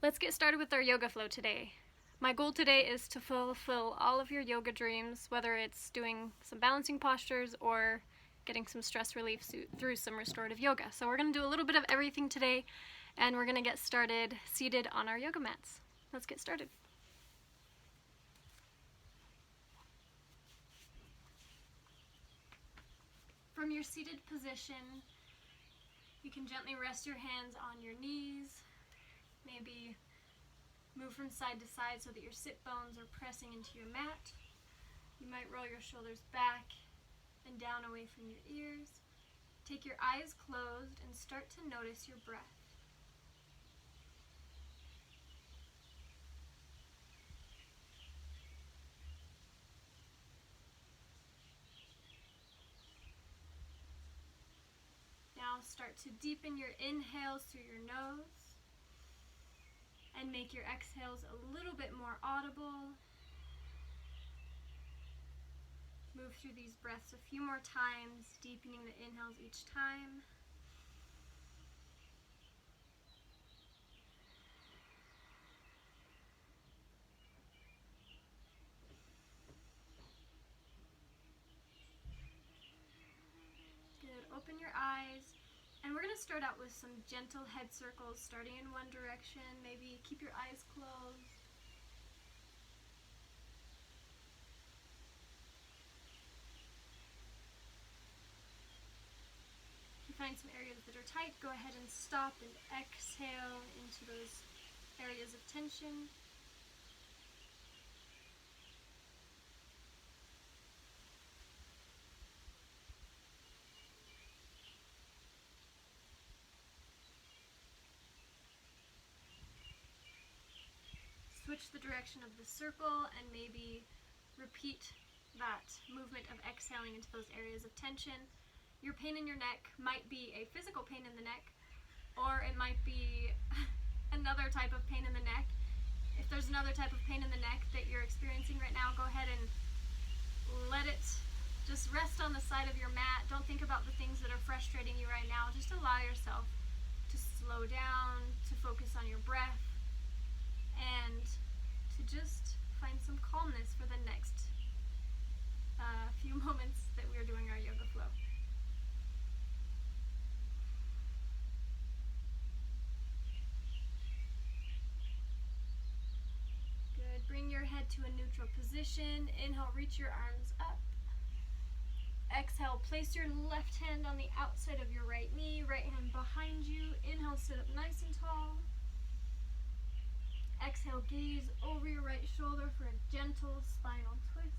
Let's get started with our yoga flow today. My goal today is to fulfill all of your yoga dreams, whether it's doing some balancing postures or getting some stress relief through some restorative yoga. So we're going to do a little bit of everything today, and we're going to get started seated on our yoga mats. Let's get started. From your seated position, you can gently rest your hands on your knees, maybe move from side to side so that your sit bones are pressing into your mat. You might roll your shoulders back and down away from your ears. Take your eyes closed and start to notice your breath. Now start to deepen your inhales through your nose and make your exhales a little bit more audible. Move through these breaths a few more times, deepening the inhales each time. Good. Open your eyes. And we're going to start out with some gentle head circles, starting in one direction. Maybe keep your eyes closed. If you find some areas that are tight, go ahead and stop and exhale into those areas of tension. Switch the direction of the circle and maybe repeat that movement of exhaling into those areas of tension. Your pain in your neck might be a physical pain in the neck, or it might be another type of pain in the neck. If there's another type of pain in the neck that you're experiencing right now, go ahead and let it just rest on the side of your mat. Don't think about the things that are frustrating you right now. Just allow yourself to slow down, to focus on your breath, and to just find some calmness for the next few moments that we're doing our yoga flow. Good. Bring your head to a neutral position. Inhale, reach your arms up. Exhale, place your left hand on the outside of your right knee, right hand behind you. Inhale, sit up nice and tall. Exhale, gaze over your right shoulder for a gentle spinal twist.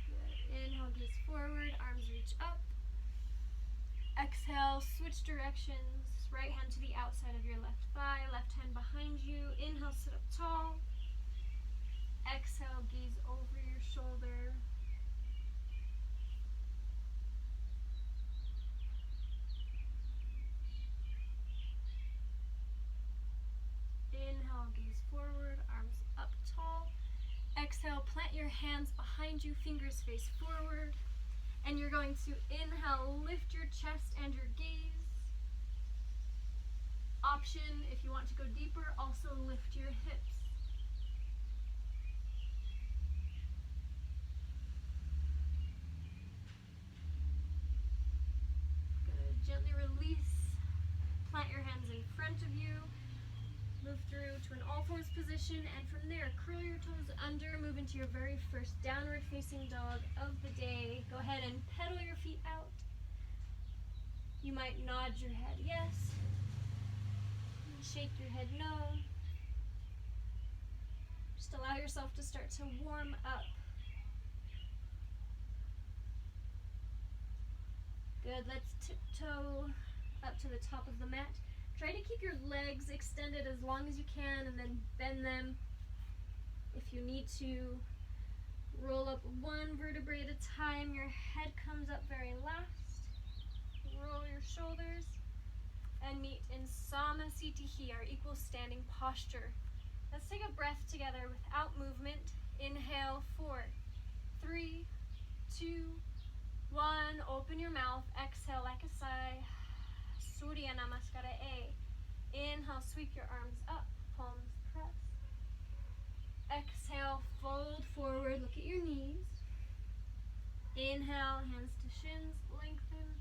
Good. Inhale, gaze forward, arms reach up. Exhale, switch directions. Right hand to the outside of your left thigh, left hand behind you. Inhale, sit up tall. Exhale, gaze over your shoulder. Inhale, gaze forward, arms up tall. Exhale, plant your hands behind you, fingers face forward. And you're going to inhale, lift your chest and your gaze. Option, if you want to go deeper, also lift your hips. Good. Gently release. Plant your hands in front of you. Move through to an all-fours position, and from there, curl your toes under, move into your very first downward facing dog of the day. Go ahead and pedal your feet out. You might nod your head yes, shake your head no. Just allow yourself to start to warm up. Good, let's tiptoe up to the top of the mat. Try to keep your legs extended as long as you can and then bend them if you need to. Roll up one vertebrae at a time. Your head comes up very last. Roll your shoulders and meet in Samasthiti, our equal standing posture. Let's take a breath together without movement. Inhale, 4, 3, 2, 1. Open Open your mouth. Exhale like a sigh. Surya Namaskara A. Inhale, sweep your arms up. Palms press. Exhale, fold forward. Look at your knees. Inhale, hands to shins. Lengthen.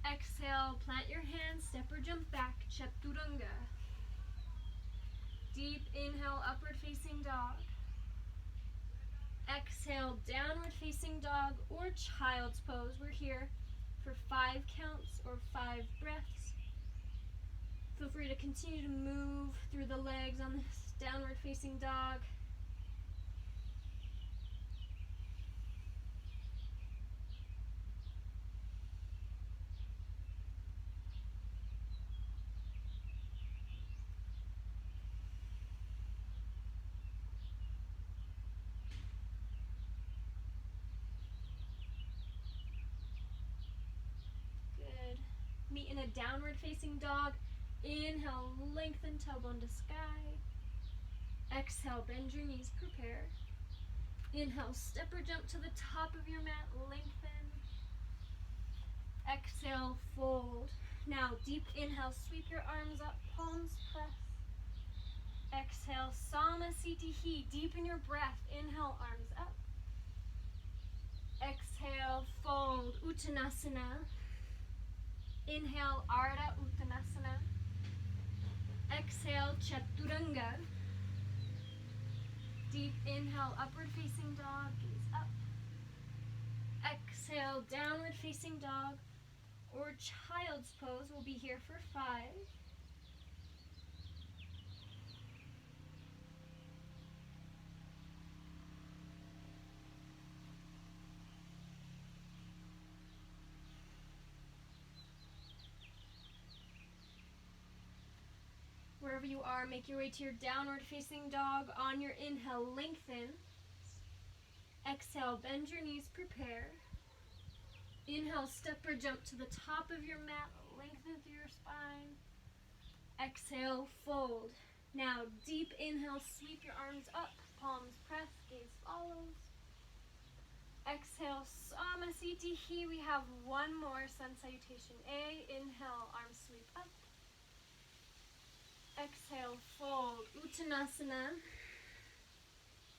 Exhale, plant your hands. Step or jump back. Chaturanga. Deep inhale, upward facing dog. Exhale, downward facing dog or child's pose. We're here for 5 counts or 5 breaths. Feel free to continue to move through the legs on this downward facing dog. Meet in a downward facing dog. Inhale, lengthen tailbone to sky. Exhale, bend your knees, prepare. Inhale, step or jump to the top of your mat, lengthen. Exhale, fold. Now, deep inhale, sweep your arms up, palms press. Exhale, Samasthiti. Deepen your breath. Inhale, arms up. Exhale, fold, Uttanasana. Inhale, Ardha Uttanasana. Exhale, Chaturanga. Deep inhale, upward facing dog, gaze up. Exhale, downward facing dog or child's pose. We'll be here for 5. Wherever you are, make your way to your downward facing dog. On your inhale, lengthen. Exhale, bend your knees, prepare. Inhale, step or jump to the top of your mat, lengthen through your spine. Exhale, fold. Now, deep inhale, sweep your arms up, palms press, gaze follows. Exhale, Samasthiti. We have one more, sun salutation A. Inhale, arms sweep up. Exhale, fold, Uttanasana.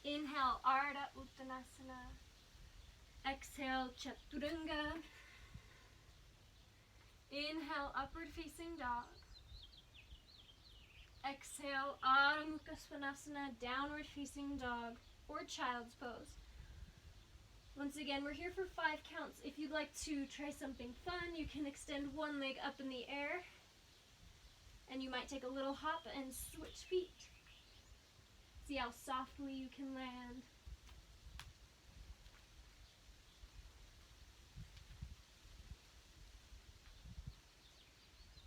Inhale, Ardha Uttanasana. Exhale, Chaturanga. Inhale, upward facing dog. Exhale, Adho Mukha Svanasana, downward facing dog or child's pose. Once again, we're here for 5 counts. If you'd like to try something fun, you can extend one leg up in the air. And you might take a little hop and switch feet. See how softly you can land.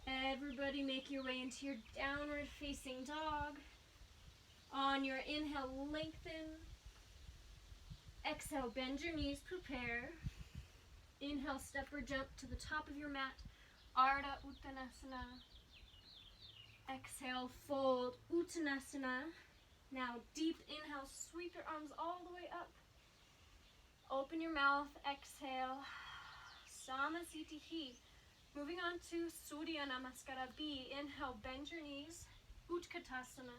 Everybody make your way into your downward facing dog. On your inhale, lengthen. Exhale, bend your knees, prepare. Inhale, step or jump to the top of your mat, Ardha Uttanasana. Exhale, fold, Uttanasana. Now, deep inhale, sweep your arms all the way up. Open your mouth, exhale, Samasthiti. Moving on to Surya Namaskara B. Inhale, bend your knees, Utkatasana.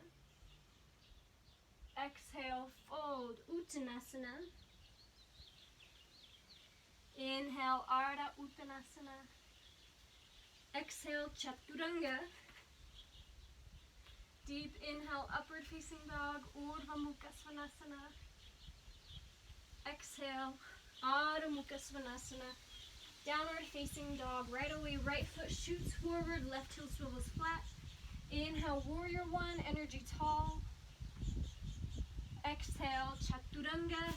Exhale, fold, Uttanasana. Inhale, Ardha Uttanasana. Exhale, Chaturanga. Deep inhale, upward facing dog, Urdhva Mukha Svanasana. Exhale, Adho Mukha Svanasana. Downward facing dog, right away, right foot shoots forward, left heel swivels flat. Inhale, Warrior One, energy tall. Exhale, Chaturanga.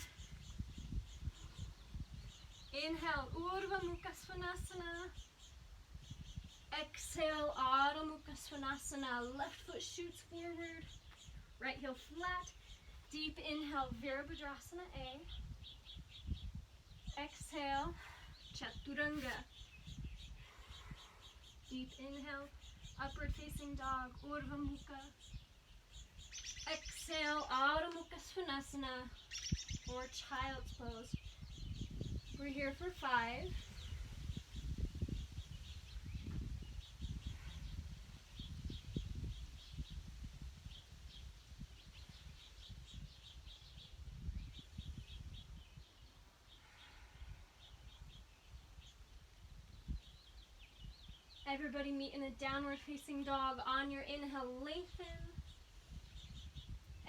Inhale, Urdhva Mukha Svanasana. Exhale, Adho Mukha Svanasana. Left foot shoots forward, right heel flat. Deep inhale, Virabhadrasana A. Exhale, Chaturanga. Deep inhale, upward facing dog, Urdhva Mukha. Exhale, Adho Mukha Svanasana or child's pose. We're here for 5. Everybody meet in a downward facing dog. On your inhale, lengthen.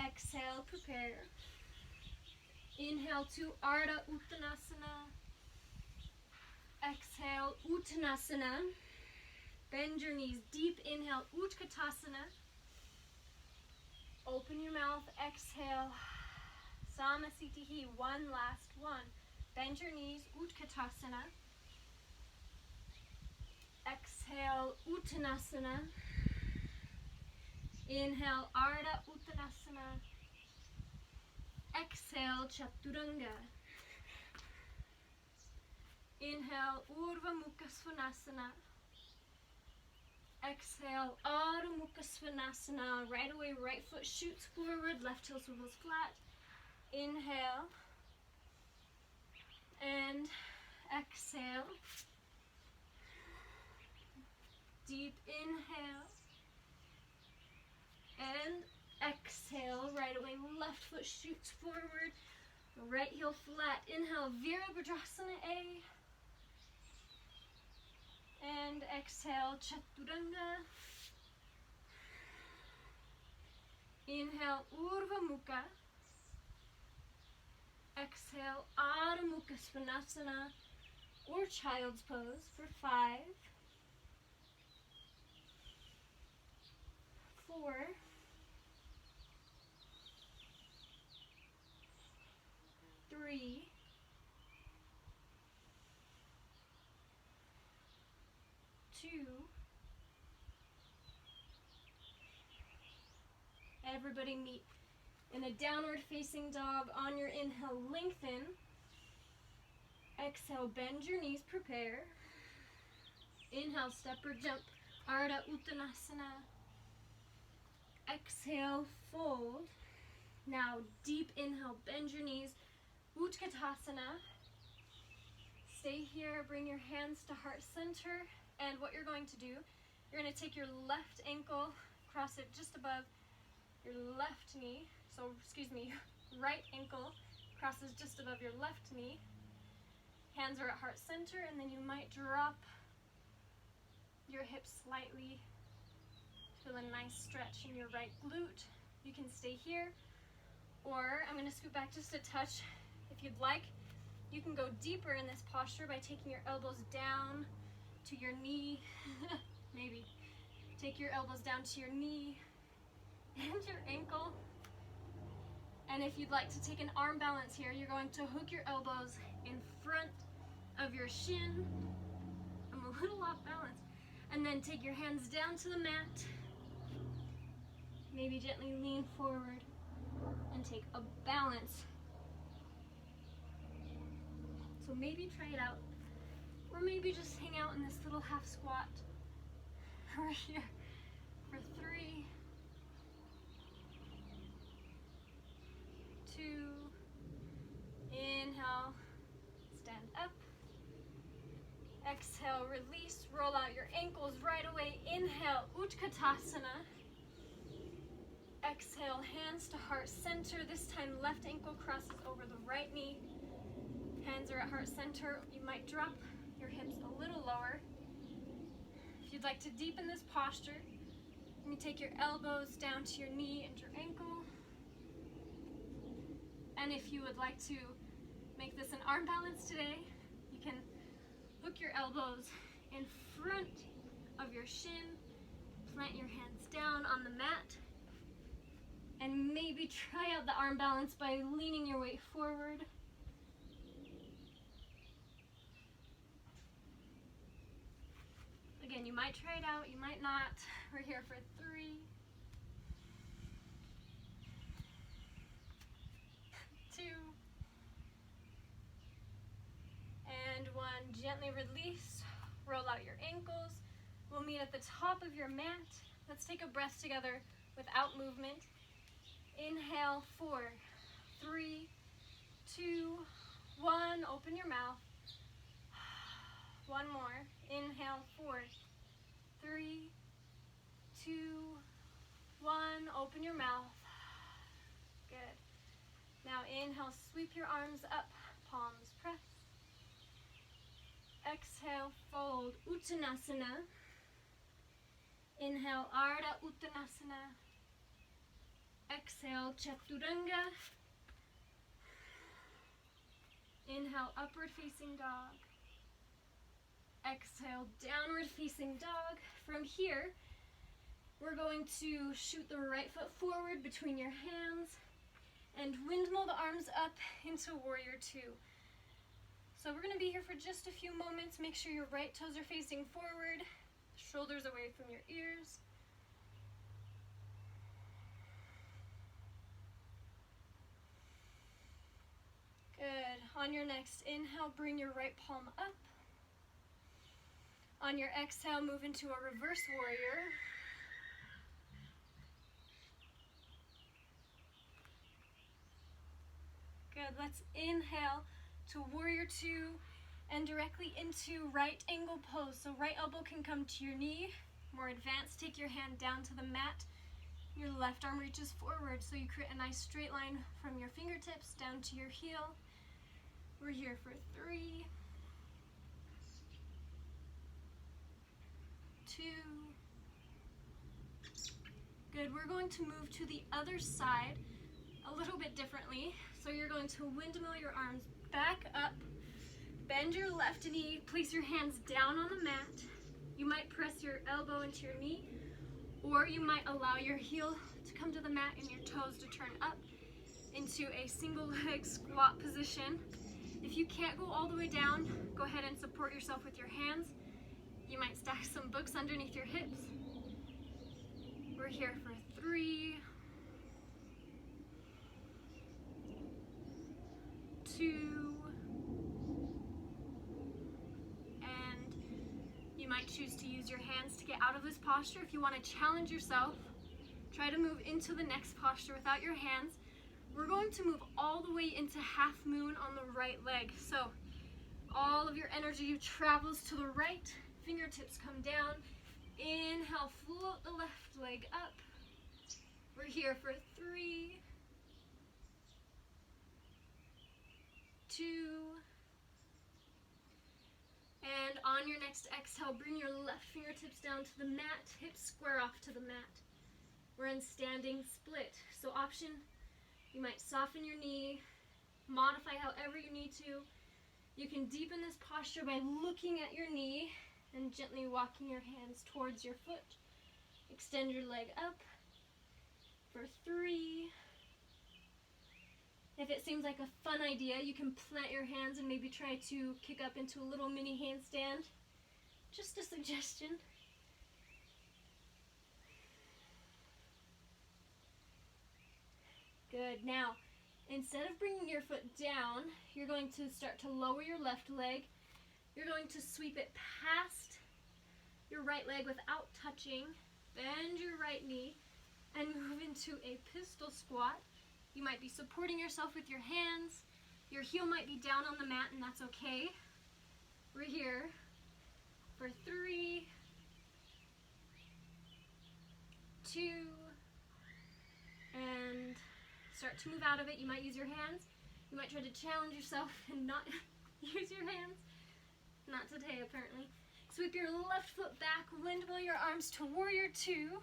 Exhale, prepare. Inhale to Ardha Uttanasana. Exhale, Uttanasana. Bend your knees. Deep inhale, Utkatasana. Open your mouth. Exhale, Samasthiti. One last one. Bend your knees, Utkatasana. Exhale, Uttanasana. Inhale, Ardha Uttanasana. Exhale, Chaturanga. Inhale, Urdhva Mukha Svanasana. Exhale, Adho Mukha Svanasana. Right away, right foot shoots forward, left heel swivels flat. Inhale. And exhale. Deep inhale. And exhale. Right away, left foot shoots forward. Right heel flat. Inhale, Virabhadrasana A. And exhale, Chaturanga. Inhale, Urdhva Mukha. Exhale, Adho Mukha Svanasana or Child's Pose for 5, 4, 3, 2. Everybody meet in a downward facing dog. On your inhale, lengthen. Exhale, bend your knees, prepare. Inhale, step or jump, Ardha Uttanasana. Exhale, fold. Now, deep inhale, bend your knees, Utkatasana. Stay here, bring your hands to heart center. And what you're going to do, you're going to take your left ankle, cross it just above your left knee. So, right ankle crosses just above your left knee. Hands are at heart center, and then you might drop your hips slightly. Feel a nice stretch in your right glute. You can stay here, or I'm going to scoot back just a touch. If you'd like, you can go deeper in this posture by taking your elbows down to your knee. Maybe. Take your elbows down to your knee and your ankle. And if you'd like to take an arm balance here, you're going to hook your elbows in front of your shin. I'm a little off balance. And then take your hands down to the mat. Maybe gently lean forward and take a balance. So maybe try it out. Or maybe just hang out in this little half squat. We're here for 3, 2, inhale, stand up. Exhale, release, roll out your ankles right away. Inhale, Utkatasana. Exhale, hands to heart center. This time, left ankle crosses over the right knee. Hands are at heart center. You might drop your hips a little lower. If you'd like to deepen this posture, you take your elbows down to your knee and your ankle. And if you would like to make this an arm balance today, you can hook your elbows in front of your shin, plant your hands down on the mat, and maybe try out the arm balance by leaning your weight forward. Again, you might try it out, you might not. We're here for 3, 2, and 1. Gently release, roll out your ankles. We'll meet at the top of your mat. Let's take a breath together without movement. Inhale, 4, 3, 2, 1. Open your mouth. One more. Inhale, 4, 3, 2, 1. Open your mouth. Good. Now inhale, sweep your arms up, palms press. Exhale, fold, Uttanasana. Inhale, Ardha Uttanasana. Exhale, Chaturanga. Inhale, Upward Facing Dog. Exhale, Downward Facing Dog. From here, we're going to shoot the right foot forward between your hands and windmill the arms up into Warrior Two. So we're going to be here for just a few moments. Make sure your right toes are facing forward, shoulders away from your ears. Good. On your next inhale, bring your right palm up. On your exhale, move into a reverse warrior. Good. Let's inhale to Warrior Two and directly into right angle pose. So right elbow can come to your knee. More advanced, take your hand down to the mat. Your left arm reaches forward, so you create a nice straight line from your fingertips down to your heel. We're here for 3, 2. Good. We're going to move to the other side a little bit differently. So you're going to windmill your arms back up, bend your left knee, place your hands down on the mat. You might press your elbow into your knee, or you might allow your heel to come to the mat and your toes to turn up into a single leg squat position. If you can't go all the way down, go ahead and support yourself with your hands. You might stack some books underneath your hips. We're here for 3, 2, and you might choose to use your hands to get out of this posture. If you want to challenge yourself, try to move into the next posture without your hands. We're going to move all the way into half moon on the right leg. So all of your energy travels to the right, fingertips come down. Inhale, float the left leg up. We're here for 3, 2, and on your next exhale, bring your left fingertips down to the mat, hips square off to the mat. We're in standing split. So option, you might soften your knee, modify however you need to. You can deepen this posture by looking at your knee and gently walking your hands towards your foot. Extend your leg up for 3. If it seems like a fun idea, you can plant your hands and maybe try to kick up into a little mini handstand. Just a suggestion. Good. Now, instead of bringing your foot down, you're going to start to lower your left leg. You're going to sweep it past your right leg without touching. Bend your right knee and move into a pistol squat. You might be supporting yourself with your hands. Your heel might be down on the mat, and that's okay. We're here for 3, 2, and start to move out of it. You might use your hands. You might try to challenge yourself and not use your hands. Not today, apparently. Sweep your left foot back, windmill your arms to Warrior Two.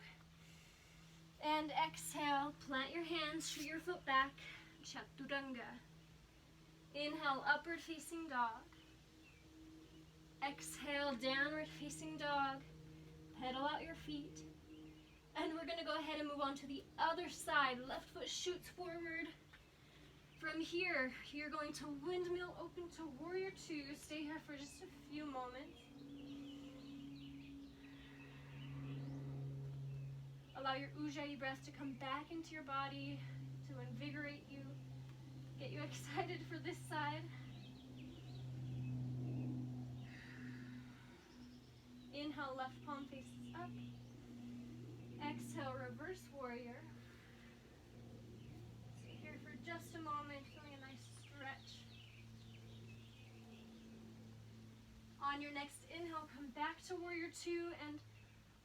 And exhale, plant your hands, shoot your foot back, Chaturanga. Inhale, Upward Facing Dog. Exhale, Downward Facing Dog. Pedal out your feet. And we're going to go ahead and move on to the other side. Left foot shoots forward. From here, you're going to windmill open to Warrior Two. Stay here for just a few moments. Allow your Ujjayi breath to come back into your body, to invigorate you, get you excited for this side. Inhale, left palm faces up. Exhale, reverse warrior. Stay here for just a moment, feeling a nice stretch. On your next inhale, come back to Warrior Two, and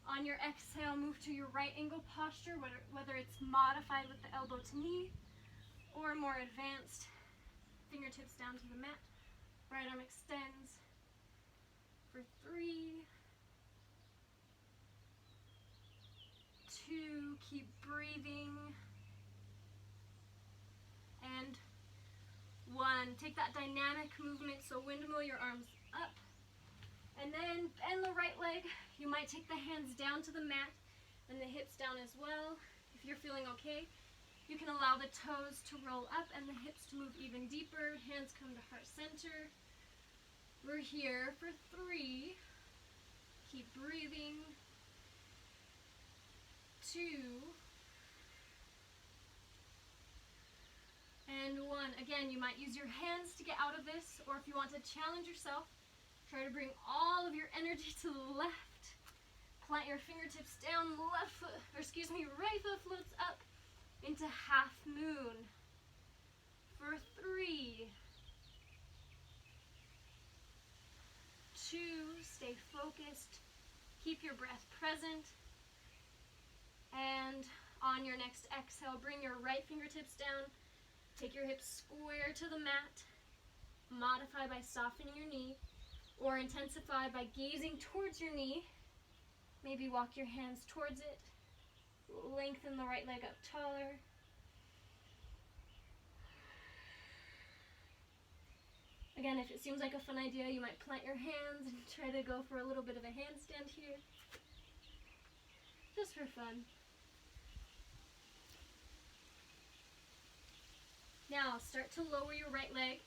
on your exhale, move to your right angle posture, whether it's modified with the elbow to knee or more advanced, fingertips down to the mat. Right arm extends for 3, Keep breathing. And 1. Take that dynamic movement, so windmill your arms up. And then bend the right leg. You might take the hands down to the mat and the hips down as well. If you're feeling okay, you can allow the toes to roll up and the hips to move even deeper. Hands come to heart center. We're here for 3. Keep breathing. 2. And 1. Again, you might use your hands to get out of this, or if you want to challenge yourself, try to bring all of your energy to the left. Plant your fingertips down, right foot floats up into half moon. For 3, 2, stay focused. Keep your breath present. And on your next exhale, bring your right fingertips down. Take your hips square to the mat. Modify by softening your knee, or intensify by gazing towards your knee. Maybe walk your hands towards it. Lengthen the right leg up taller. Again, if it seems like a fun idea, you might plant your hands and try to go for a little bit of a handstand here. Just for fun. Now, start to lower your right leg.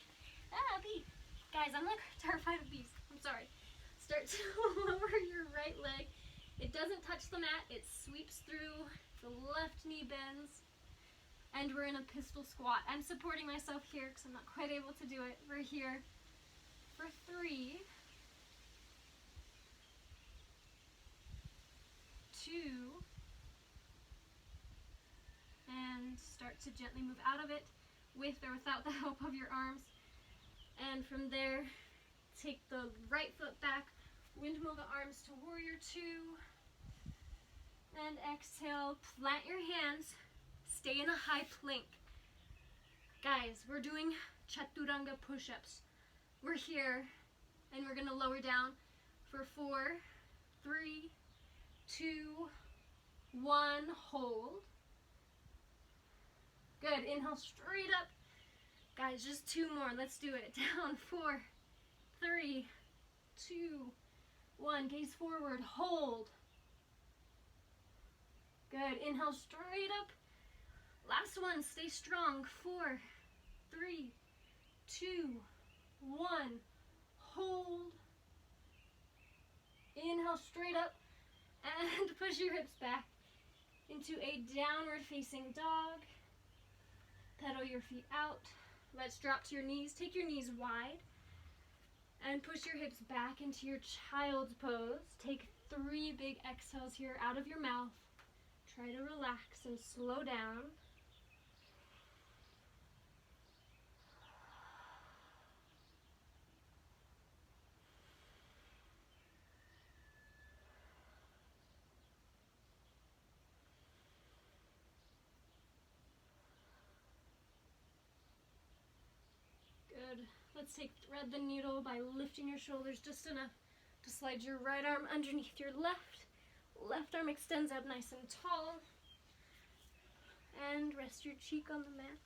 Bee! Guys, I'm like terrified of bees. I'm sorry. Start to lower your right leg. It doesn't touch the mat. It sweeps through. The left knee bends. And we're in a pistol squat. I'm supporting myself here because I'm not quite able to do it. We're here for 3, 2, and start to gently move out of it with or without the help of your arms. And from there, take the right foot back, windmill the arms to warrior 2, and exhale, plant your hands. Stay in a high plank. Guys, we're doing chaturanga push-ups. We're here, and we're gonna lower down for 4, 3, 2, 1, hold. Good, inhale straight up. Guys, just 2 more, let's do it. Down, 4, 3, 2, 1, gaze forward, hold. Good, inhale straight up. Last one, stay strong. 4, 3, 2, 1. Hold. Inhale straight up and push your hips back into a downward facing dog. Pedal your feet out. Let's drop to your knees. Take your knees wide and push your hips back into your child's pose. Take 3 big exhales here out of your mouth. Try to relax and slow down. Good. Let's thread the needle by lifting your shoulders just enough to slide your right arm underneath your left. Left arm extends out nice and tall. And rest your cheek on the mat.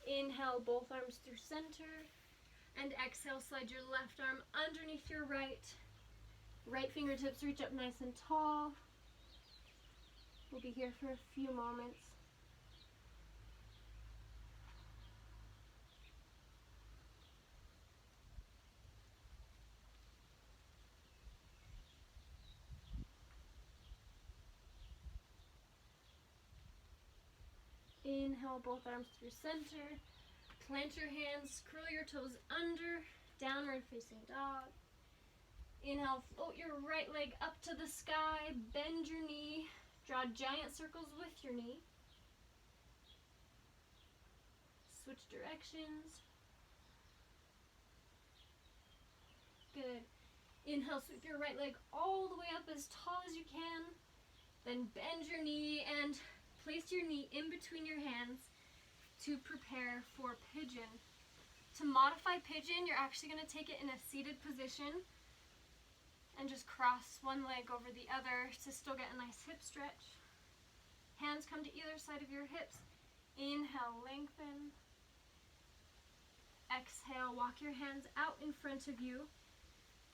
Inhale, both arms through center. And exhale, slide your left arm underneath your right. Right fingertips reach up nice and tall. We'll be here for a few moments. Inhale, both arms through center. Plant your hands, curl your toes under, downward facing dog. Inhale, float your right leg up to the sky, bend your knee, draw giant circles with your knee. Switch directions. Good. Inhale, sweep your right leg all the way up as tall as you can. Then bend your knee and place your knee in between your hands to prepare for pigeon. To modify pigeon, you're actually going to take it in a seated position and just cross one leg over the other to still get a nice hip stretch. Hands come to either side of your hips. Inhale, lengthen. Exhale, walk your hands out in front of you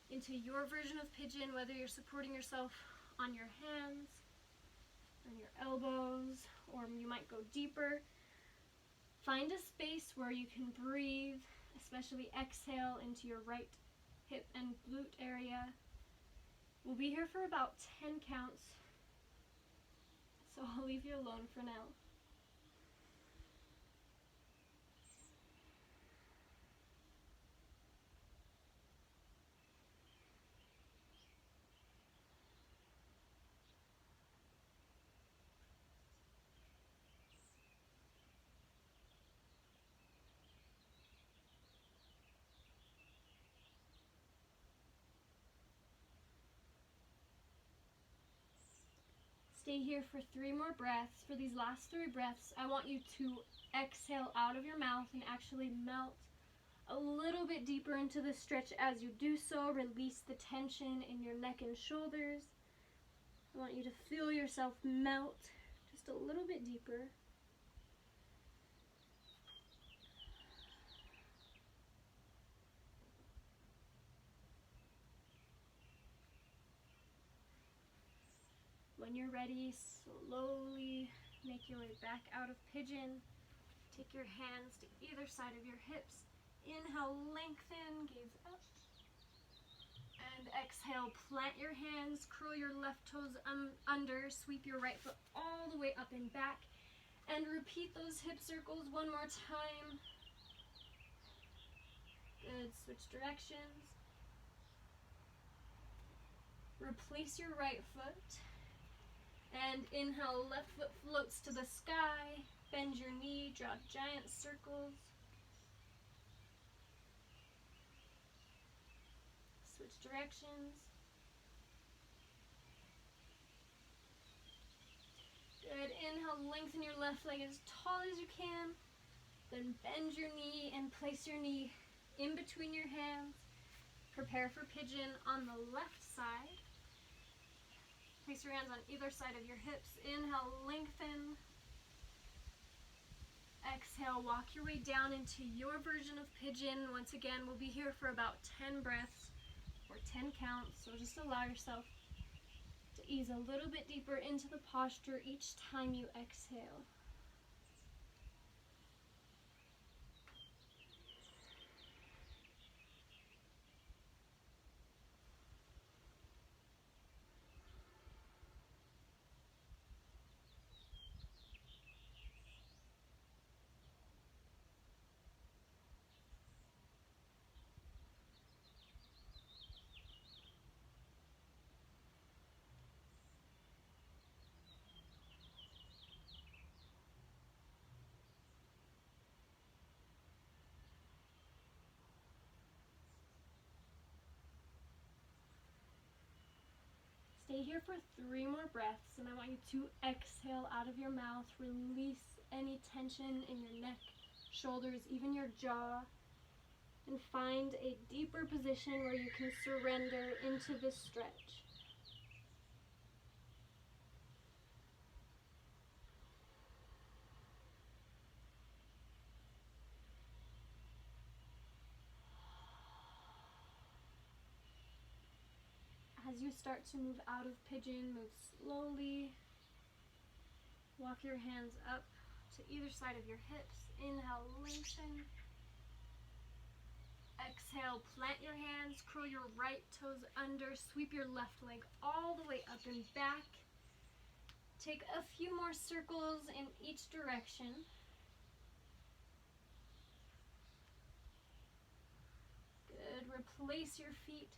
into your version of pigeon, whether you're supporting yourself on your hands, on your elbows, or you might go deeper. Find a space where you can breathe, especially exhale into your right hip and glute area. We'll be here for about 10 counts, so I'll leave you alone for now. Stay here for 3 more breaths. For these last 3 breaths, I want you to exhale out of your mouth and actually melt a little bit deeper into the stretch. As you do so, release the tension in your neck and shoulders. I want you to feel yourself melt just a little bit deeper. When you're ready, slowly make your way back out of pigeon. Take your hands to either side of your hips. Inhale, lengthen, gaze up. And exhale, plant your hands, curl your left toes under, sweep your right foot all the way up and back. And repeat those hip circles one more time. Good, switch directions. Replace your right foot. And inhale, left foot floats to the sky. Bend your knee, draw giant circles. Switch directions. Good, inhale, lengthen your left leg as tall as you can. Then bend your knee and place your knee in between your hands. Prepare for pigeon on the left side. Place your hands on either side of your hips. Inhale, lengthen. Exhale, walk your way down into your version of pigeon. Once again, we'll be here for about 10 breaths or 10 counts, so just allow yourself to ease a little bit deeper into the posture each time you exhale. Stay here for 3 more breaths, and I want you to exhale out of your mouth. Release any tension in your neck, shoulders, even your jaw, and find a deeper position where you can surrender into this stretch. As you start to move out of pigeon, move slowly. Walk your hands up to either side of your hips. Inhale, lengthen. Exhale, plant your hands, curl your right toes under, sweep your left leg all the way up and back. Take a few more circles in each direction. Good, replace your feet.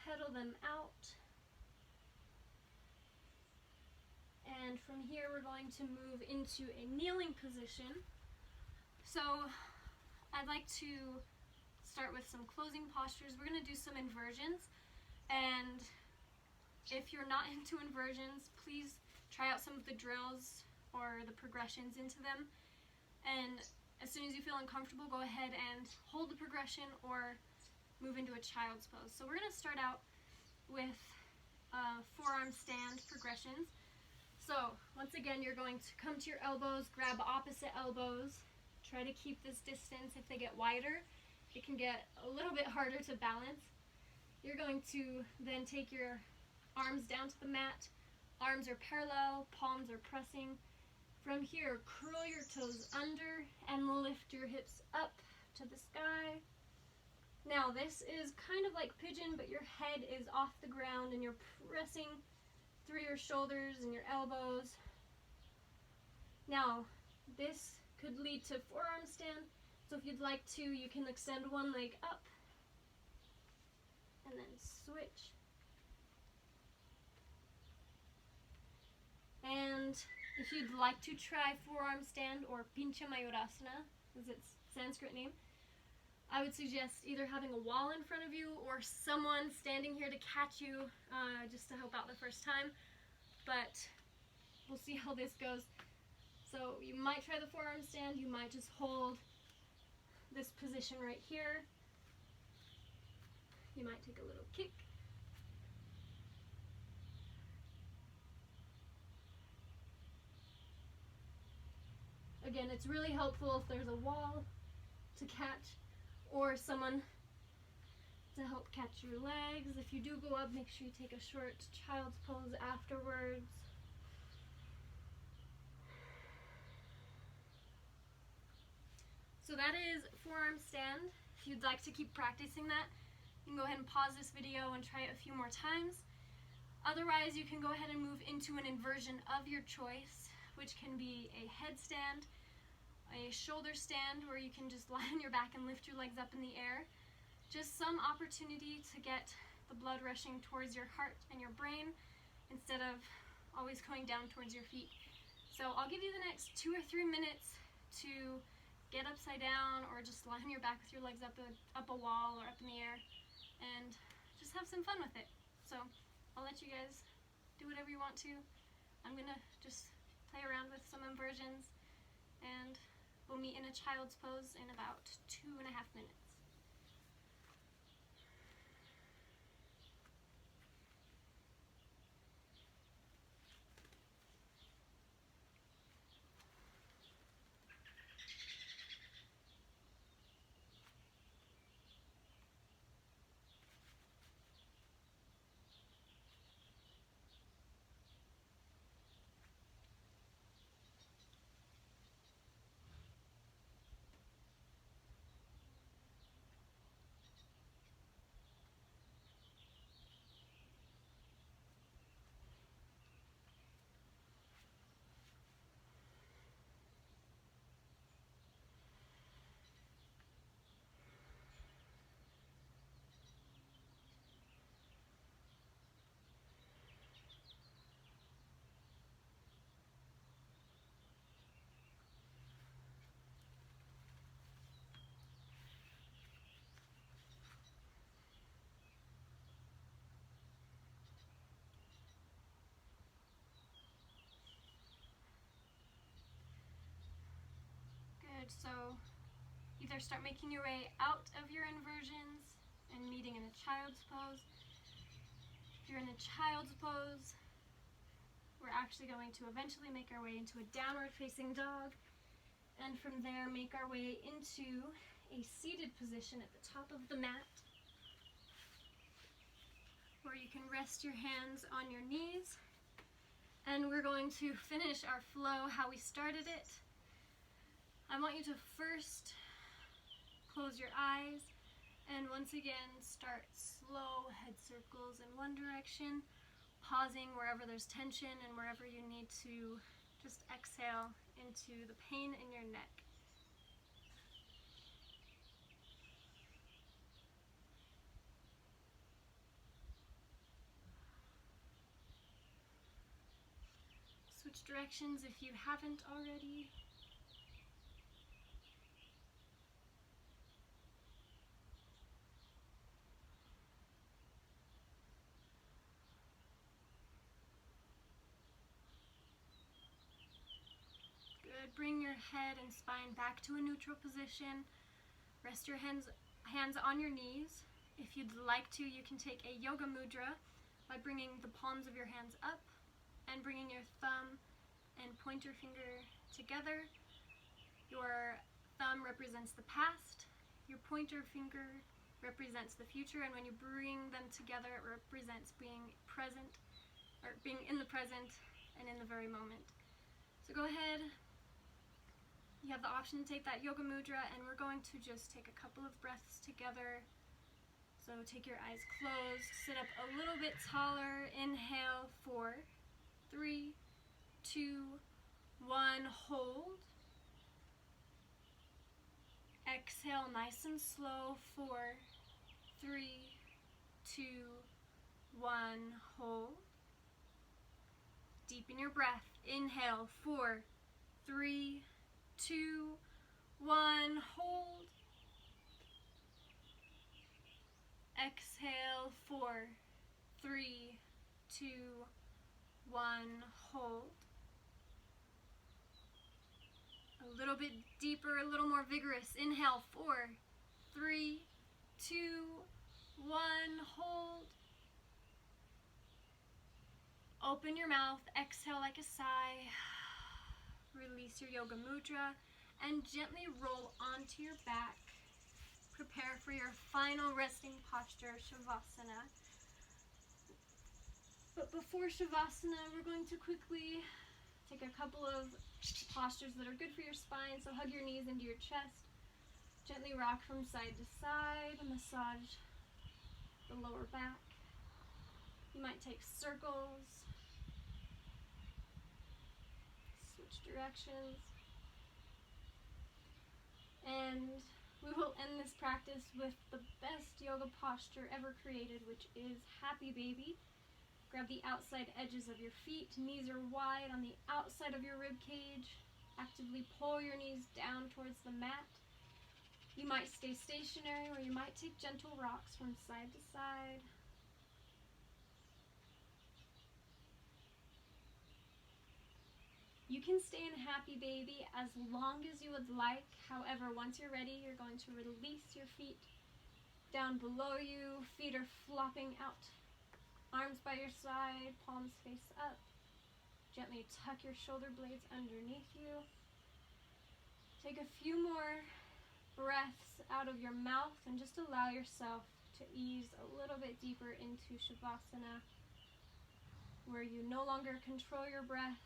Pedal them out. And from here we're going to move into a kneeling position. So I'd like to start with some closing postures. We're going to do some inversions, and If you're not into inversions, please try out some of the drills or the progressions into them. And as soon as you feel uncomfortable, go ahead and hold the progression or move into a child's pose. So we're going to start out with forearm stand progressions. So once again, you're going to come to your elbows, grab opposite elbows, try to keep this distance. If they get wider, it can get a little bit harder to balance. You're going to then take your arms down to the mat. Arms are parallel, palms are pressing. From here, curl your toes under and lift your hips up to the sky. Now this is kind of like pigeon, but your head is off the ground and you're pressing through your shoulders and your elbows. Now this could lead to forearm stand, so if you'd like to, you can extend one leg up and then switch. And if you'd like to try forearm stand or Pincha Mayurasana, is its Sanskrit name, I would suggest either having a wall in front of you or someone standing here to catch you just to help out the first time. But we'll see how this goes. So you might try the forearm stand, you might just hold this position right here. You might take a little kick. Again, it's really helpful if there's a wall to catch or someone to help catch your legs. If you do go up, make sure you take a short child's pose afterwards. So that is forearm stand. If you'd like to keep practicing that, you can go ahead and pause this video and try it a few more times. Otherwise, you can go ahead and move into an inversion of your choice, which can be a headstand, a shoulder stand where you can just lie on your back and lift your legs up in the air. Just some opportunity to get the blood rushing towards your heart and your brain instead of always going down towards your feet. So I'll give you the next 2 or 3 minutes to get upside down or just lie on your back with your legs up a wall or up in the air and just have some fun with it. So I'll let you guys do whatever you want to. I'm gonna just play around with some inversions and we'll meet in a child's pose in about 2.5 minutes. So either start making your way out of your inversions and meeting in a child's pose. If you're in a child's pose, we're actually going to eventually make our way into a downward facing dog, and from there make our way into a seated position at the top of the mat where you can rest your hands on your knees, and we're going to finish our flow how we started it. I want you to first close your eyes and once again start slow head circles in one direction, pausing wherever there's tension and wherever you need to just exhale into the pain in your neck. Switch directions if you haven't already. Good. Bring your head and spine back to a neutral position. Rest your hands on your knees. If you'd like to, you can take a yoga mudra by bringing the palms of your hands up and bringing your thumb and pointer finger together. Your thumb represents the past, your pointer finger represents the future, and when you bring them together, it represents being present, or being in the present and in the very moment. So go ahead. You have the option to take that yoga mudra, and we're going to just take a couple of breaths together. So take your eyes closed, sit up a little bit taller. Inhale, 4, 3, 2, 1, hold. Exhale, nice and slow, 4, 3, 2, 1, hold. Deepen your breath. Inhale, 4, 3, 2, 1, hold. Exhale, 4, 3, 2, 1, hold. A little bit deeper, a little more vigorous. Inhale, 4, 3, 2, 1, hold. Open your mouth, exhale like a sigh. Release your yoga mudra and gently roll onto your back. Prepare for your final resting posture, Shavasana. But before Shavasana, we're going to quickly take a couple of postures that are good for your spine. So hug your knees into your chest. Gently rock from side to side. Massage the lower back. You might take circles. Switch directions. And we will end this practice with the best yoga posture ever created, which is Happy Baby. Grab the outside edges of your feet. Knees are wide on the outside of your rib cage. Actively pull your knees down towards the mat. You might stay stationary, or you might take gentle rocks from side to side. You can stay in Happy Baby as long as you would like. However, once you're ready, you're going to release your feet down below you. Feet are flopping out. Arms by your side, palms face up. Gently tuck your shoulder blades underneath you. Take a few more breaths out of your mouth and just allow yourself to ease a little bit deeper into Shavasana, where you no longer control your breath.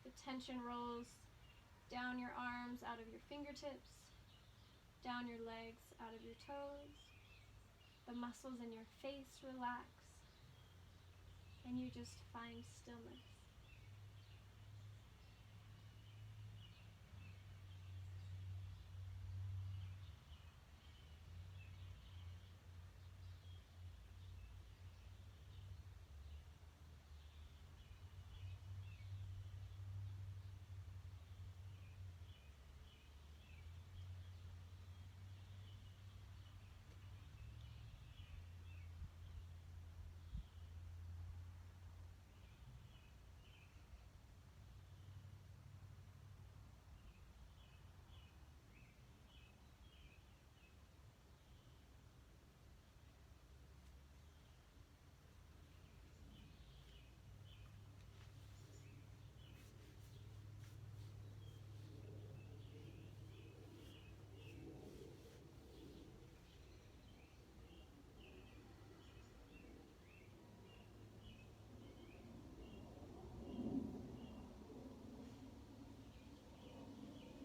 The tension rolls down your arms out of your fingertips, down your legs out of your toes. The muscles in your face relax, and you just find stillness.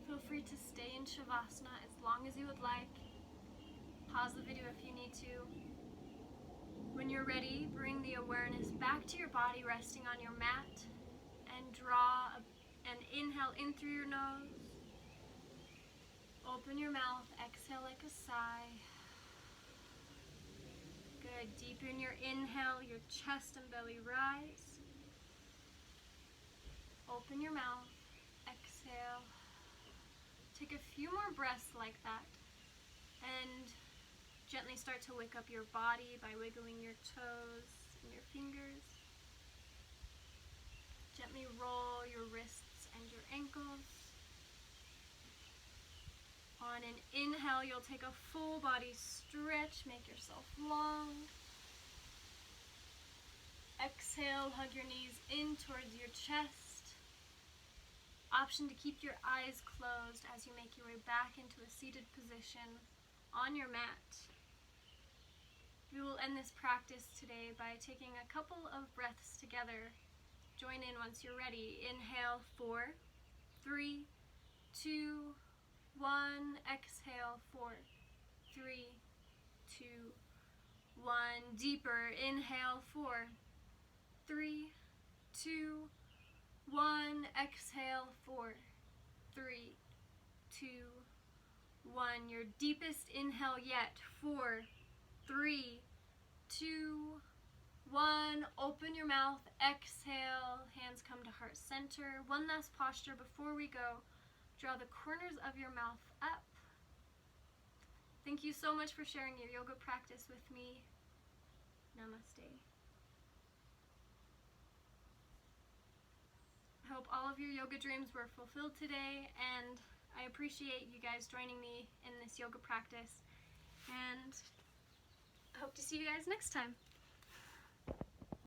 Feel free to stay in Shavasana as long as you would like. Pause the video if you need to. When you're ready, bring the awareness back to your body, resting on your mat, and draw an inhale in through your nose. Open your mouth, exhale like a sigh. Good. Deepen your inhale, your chest and belly rise. Open your mouth, exhale. Take a few more breaths like that, and gently start to wake up your body by wiggling your toes and your fingers. Gently roll your wrists and your ankles. On an inhale, you'll take a full body stretch, make yourself long. Exhale, hug your knees in towards your chest. Option to keep your eyes closed as you make your way back into a seated position on your mat. We will end this practice today by taking a couple of breaths together. Join in once you're ready. Inhale, 4, 3, 2, 1. Exhale, 4, 3, 2, 1. Deeper. Inhale, 4, 3, 2, 1. Exhale, 4, 3, 2, 1. Your deepest inhale yet. 4, 3, 2, 1. Open your mouth. Exhale. Hands come to heart center. One last posture before we go. Draw the corners of your mouth up. Thank you so much for sharing your yoga practice with me. Namaste. I hope all of your yoga dreams were fulfilled today, and I appreciate you guys joining me in this yoga practice, and I hope to see you guys next time.